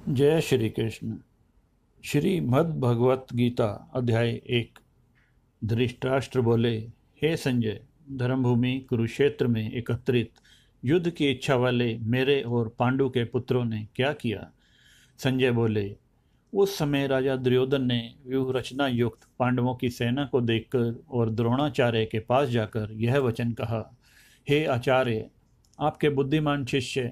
जय श्री कृष्ण। श्रीमद् भगवत गीता अध्याय 1। धृतराष्ट्र बोले, हे संजय, धर्मभूमि कुरुक्षेत्र में एकत्रित युद्ध की इच्छा वाले मेरे और पांडु के पुत्रों ने क्या किया? संजय बोले, उस समय राजा दुर्योधन ने व्यूह रचना युक्त पांडवों की सेना को देखकर और द्रोणाचार्य के पास जाकर यह वचन कहा, हे आचार्य, आपके बुद्धिमान शिष्य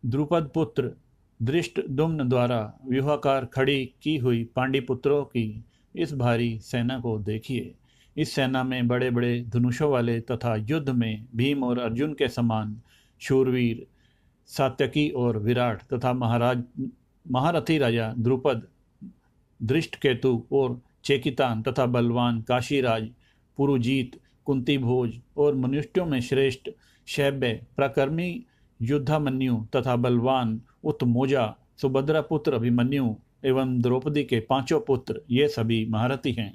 द्रुपद पुत्र धृष्टद्युम्न द्वारा व्यूहाकार खड़ी की हुई पांडिपुत्रों की इस भारी सेना को देखिए। इस सेना में बड़े बड़े धनुषों वाले तथा युद्ध में भीम और अर्जुन के समान शूरवीर सात्यकी और विराट तथा महारथी राजा द्रुपद, धृष्टकेतु और चेकितान तथा बलवान काशीराज पुरुजीत, कुंती भोज और मनुष्यों में श्रेष्ठ शैब्य प्रकर्मी युद्धामन्यु तथा बलवान उत्मोजा सुभद्रा पुत्र अभिमन्यु एवं द्रौपदी के पांचों पुत्र ये सभी महारथी हैं।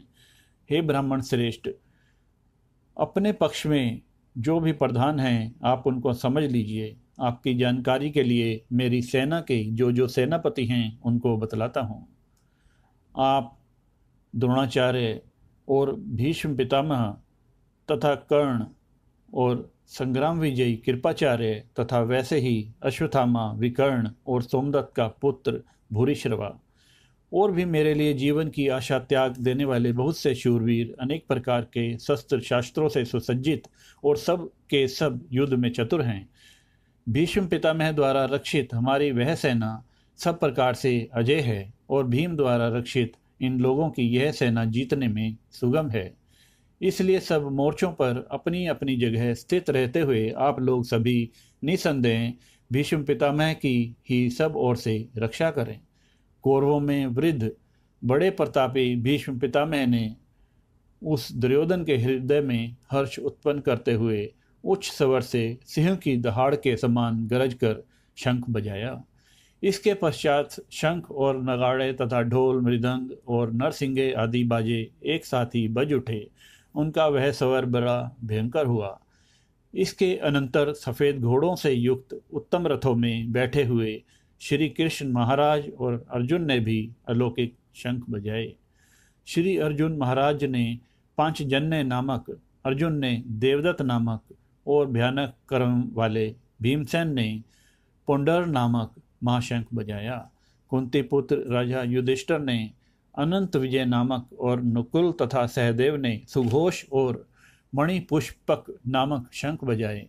हे ब्राह्मण श्रेष्ठ, अपने पक्ष में जो भी प्रधान हैं आप उनको समझ लीजिए। आपकी जानकारी के लिए मेरी सेना के जो जो सेनापति हैं उनको बतलाता हूँ। आप द्रोणाचार्य और भीष्म पितामह तथा कर्ण और संग्राम विजयी कृपाचार्य तथा वैसे ही अश्वत्थामा, विकर्ण और सोमदत्त का पुत्र भूरिश्रवा और भी मेरे लिए जीवन की आशा त्याग देने वाले बहुत से शूरवीर, अनेक प्रकार के शस्त्र शास्त्रों से सुसज्जित और सब के सब युद्ध में चतुर हैं। भीष्म पितामह द्वारा रक्षित हमारी वह सेना सब प्रकार से अजय है और भीम द्वारा रक्षित इन लोगों की यह सेना जीतने में सुगम है। इसलिए सब मोर्चों पर अपनी अपनी जगह स्थित रहते हुए आप लोग सभी निसंदेह भीष्म पितामह की ही सब ओर से रक्षा करें। कौरवों में वृद्ध बड़े प्रतापी भीष्म पितामह ने उस दुर्योधन के हृदय में हर्ष उत्पन्न करते हुए उच्च स्वर से सिंह की दहाड़ के समान गरज कर शंख बजाया। इसके पश्चात शंख और नगाड़े तथा ढोल, मृदंग और नरसिंगे आदि बाजे एक साथ ही बज उठे। उनका वह स्वर बड़ा भयंकर हुआ। इसके अनंतर सफ़ेद घोड़ों से युक्त उत्तम रथों में बैठे हुए श्री कृष्ण महाराज और अर्जुन ने भी अलौकिक शंख बजाए। श्री अर्जुन महाराज ने पांचजन्य नामक, अर्जुन ने देवदत्त नामक और भयानक कर्म वाले भीमसेन ने पुंडर नामक महाशंख बजाया। कुंती पुत्र राजा युधिष्ठिर ने अनंत विजय नामक और नकुल तथा सहदेव ने सुघोष और मणिपुष्पक नामक शंख बजाए।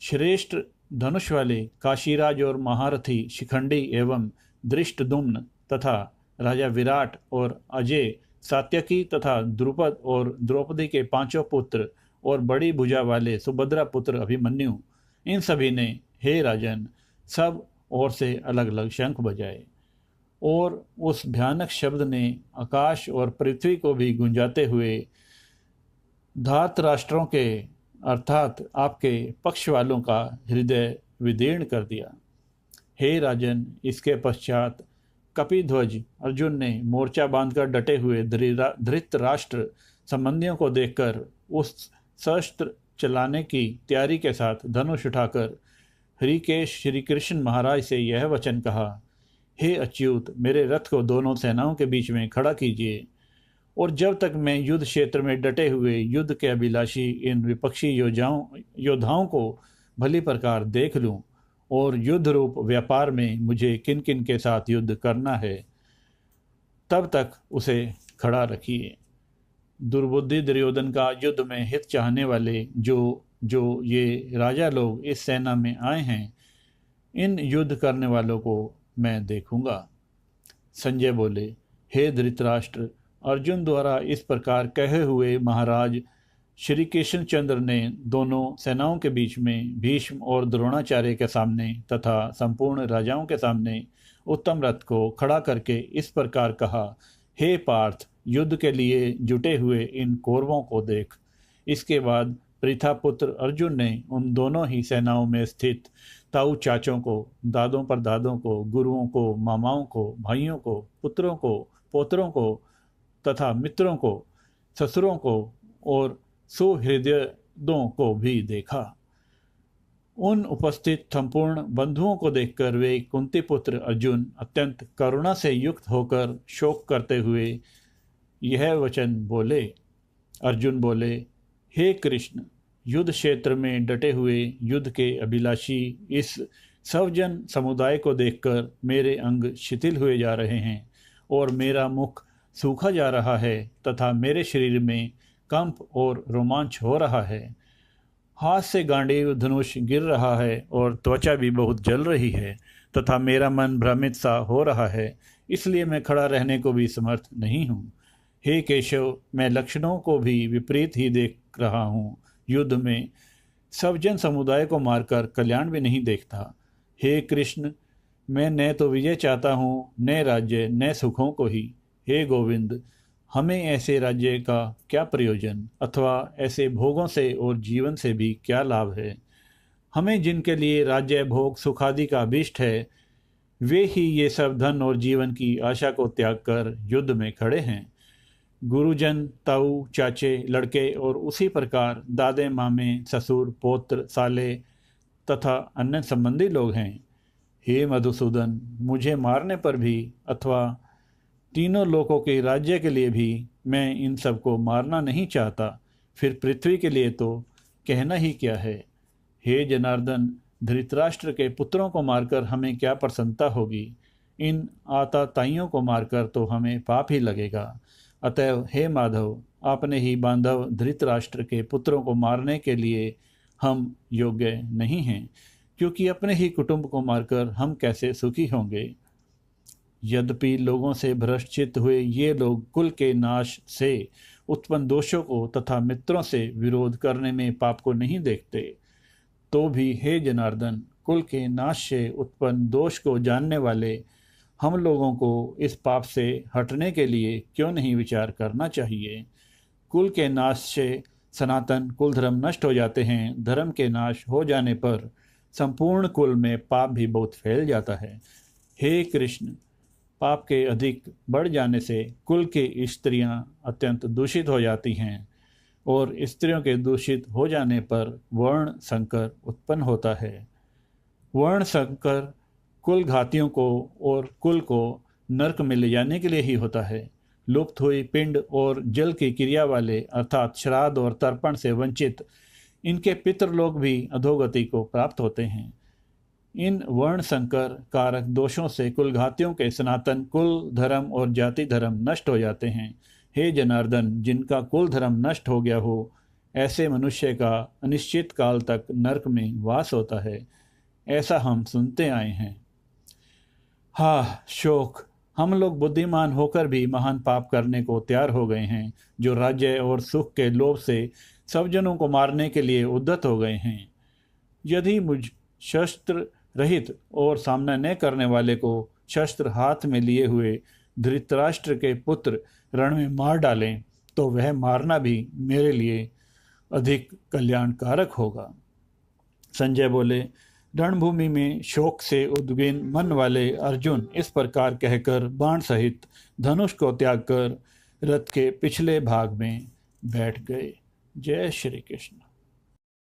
श्रेष्ठ धनुष वाले काशीराज और महारथी शिखंडी एवं धृष्टद्युम्न तथा राजा विराट और अजय, सात्यकी तथा द्रुपद और द्रौपदी के पांचों पुत्र और बड़ी भुजा वाले सुभद्रा पुत्र अभिमन्यु, इन सभी ने हे राजन सब ओर से अलग अलग शंख बजाए और उस भयानक शब्द ने आकाश और पृथ्वी को भी गुंजाते हुए धात राष्ट्रों के अर्थात आपके पक्ष वालों का हृदय विदीर्ण कर दिया। हे राजन, इसके पश्चात कपिध्वज अर्जुन ने मोर्चा बांधकर डटे हुए धृतराष्ट्र संबंधियों को देखकर उस शस्त्र चलाने की तैयारी के साथ धनुष उठाकर हरिकेश श्री कृष्ण महाराज से यह वचन कहा, हे अच्युत, मेरे रथ को दोनों सेनाओं के बीच में खड़ा कीजिए और जब तक मैं युद्ध क्षेत्र में डटे हुए युद्ध के अभिलाषी इन विपक्षी योद्धाओं को भली प्रकार देख लूं और युद्ध रूप व्यापार में मुझे किन किन के साथ युद्ध करना है, तब तक उसे खड़ा रखिए। दुर्बुद्धि दुर्योधन का युद्ध में हित चाहने वाले जो जो ये राजा लोग इस सेना में आए हैं, इन युद्ध करने वालों को मैं देखूंगा। संजय बोले, हे धृतराष्ट्र, अर्जुन द्वारा इस प्रकार कहे हुए महाराज श्री कृष्णचंद्र ने दोनों सेनाओं के बीच में भीष्म और द्रोणाचार्य के सामने तथा संपूर्ण राजाओं के सामने उत्तम रथ को खड़ा करके इस प्रकार कहा, हे पार्थ, युद्ध के लिए जुटे हुए इन कौरवों को देख। इसके बाद पृथा पुत्र अर्जुन ने उन दोनों ही सेनाओं में स्थित ताऊ चाचों को, दादों पर दादों को, गुरुओं को, मामाओं को, भाइयों को, पुत्रों को, पोतरों को तथा मित्रों को, ससुरों को और सुहृदयों को भी देखा। उन उपस्थित संपूर्ण बंधुओं को देखकर वे कुंती पुत्र अर्जुन अत्यंत करुणा से युक्त होकर शोक करते हुए यह वचन बोले। अर्जुन बोले, हे कृष्ण, युद्ध क्षेत्र में डटे हुए युद्ध के अभिलाषी इस सवजन समुदाय को देखकर मेरे अंग शिथिल हुए जा रहे हैं और मेरा मुख सूखा जा रहा है तथा मेरे शरीर में कंप और रोमांच हो रहा है। हाथ से गांडीव धनुष गिर रहा है और त्वचा भी बहुत जल रही है तथा मेरा मन भ्रमित सा हो रहा है, इसलिए मैं खड़ा रहने को भी समर्थ नहीं हूँ। हे केशव, मैं लक्षणों को भी विपरीत ही देख रहा हूँ। युद्ध में सवजन समुदाय को मारकर कल्याण भी नहीं देखता। हे कृष्ण, मैं न तो विजय चाहता हूँ, न राज्य, न सुखों को ही। हे गोविंद, हमें ऐसे राज्य का क्या प्रयोजन अथवा ऐसे भोगों से और जीवन से भी क्या लाभ है। हमें जिनके लिए राज्य, भोग, सुखादि का अभीष्ट है, वे ही ये सब धन और जीवन की आशा को त्याग कर युद्ध में खड़े हैं। गुरुजन, ताऊ, चाचे, लड़के और उसी प्रकार दादे, मामे, ससुर, पौत्र, साले तथा अन्य संबंधी लोग हैं। हे मधुसूदन, मुझे मारने पर भी अथवा तीनों लोकों के राज्य के लिए भी मैं इन सबको मारना नहीं चाहता, फिर पृथ्वी के लिए तो कहना ही क्या है। हे जनार्दन, धृतराष्ट्र के पुत्रों को मारकर हमें क्या प्रसन्नता होगी, इन आताताइयों को मारकर तो हमें पाप ही लगेगा। अतएव हे माधव, आपने ही बांधव धृतराष्ट्र के पुत्रों को मारने के लिए हम योग्य नहीं हैं, क्योंकि अपने ही कुटुंब को मारकर हम कैसे सुखी होंगे। यद्यपि लोगों से भ्रष्ट हुए ये लोग कुल के नाश से उत्पन्न दोषों को तथा मित्रों से विरोध करने में पाप को नहीं देखते, तो भी हे जनार्दन, कुल के नाश से उत्पन्न दोष को जानने वाले हम लोगों को इस पाप से हटने के लिए क्यों नहीं विचार करना चाहिए। कुल के नाश से सनातन कुल धर्म नष्ट हो जाते हैं। धर्म के नाश हो जाने पर संपूर्ण कुल में पाप भी बहुत फैल जाता है। हे कृष्ण, पाप के अधिक बढ़ जाने से कुल की स्त्रियां अत्यंत दूषित हो जाती हैं और स्त्रियों के दूषित हो जाने पर वर्ण संकर उत्पन्न होता है। वर्ण संकर कुल घातियों को और कुल को नरक में ले जाने के लिए ही होता है। लुप्त हुई पिंड और जल की क्रिया वाले अर्थात श्राद्ध और तर्पण से वंचित इनके पितृलोक भी अधोगति को प्राप्त होते हैं। इन वर्ण संकर कारक दोषों से कुल घातियों के सनातन कुल धर्म और जाति धर्म नष्ट हो जाते हैं। हे जनार्दन, जिनका कुल धर्म नष्ट हो गया हो, ऐसे मनुष्य का अनिश्चित काल तक नरक में वास होता है, ऐसा हम सुनते आए हैं। हाँ शोक, हम लोग बुद्धिमान होकर भी महान पाप करने को तैयार हो गए हैं, जो राज्य और सुख के लोभ से सब जनों को मारने के लिए उद्यत हो गए हैं। यदि मुझ शस्त्र रहित और सामना न करने वाले को शस्त्र हाथ में लिए हुए धृतराष्ट्र के पुत्र रण में मार डालें, तो वह मारना भी मेरे लिए अधिक कल्याणकारक होगा। संजय बोले, रणभूमि में शोक से उद्विग्न मन वाले अर्जुन इस प्रकार कहकर बाण सहित धनुष को त्याग कर रथ के पिछले भाग में बैठ गए। जय श्री कृष्ण।